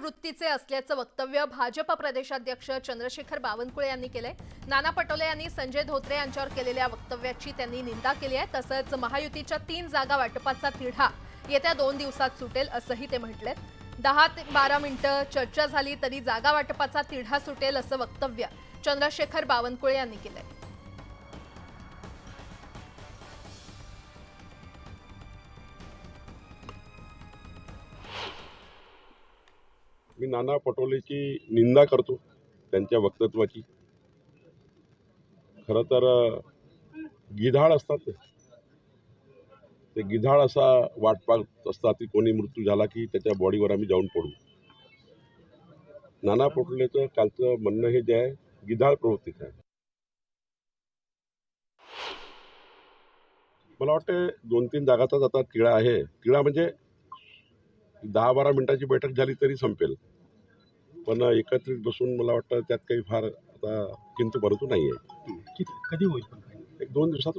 वृत्तीचे असल्याचं वक्तव्य भाजप प्रदेशाध्यक्ष चंद्रशेखर बावनकुळे यांनी केले। नाना पटोले यांनी संजय धोत्रे यांच्यावर केलेल्या वक्तव्याची त्यांनी निंदा केली आहे। तसंच महायुतीच्या 3 जागा वाटपाचा तिढा येत्या 2 दिवसात सुटेल असंही ते म्हटले। 10 ते 12 मिनिटं चर्चा झाली तरी जागा वाटपाचा तिढा सुटेल असं वक्तव्य चंद्रशेखर बावनकुळे यांनी केले। मी नाना पटोलेची निंदा करतो त्यांच्या वक्तव्याची। खरं तर गिधाड असतात ते गिधाड असा वाट पाहत असतात की कोणी मृत्यू झाला की त्याच्या बॉडीवर आम्ही जाऊन पडू। नाना पटोलेचं कालचं म्हणणं हे जे आहे गिधाड प्रवृत्तीचं आहे। मला वाटतं 2-3 जागाचाच आता तिढा आहे। तिढा म्हणजे 10-12 मिनिटाची बैठक झाली तरी संपेल, पण एकत्रित बसून मला वाटतं त्यात काही फार आता किंतु परंतु नाही आहे। कधी होईल? 1-2 दिवसात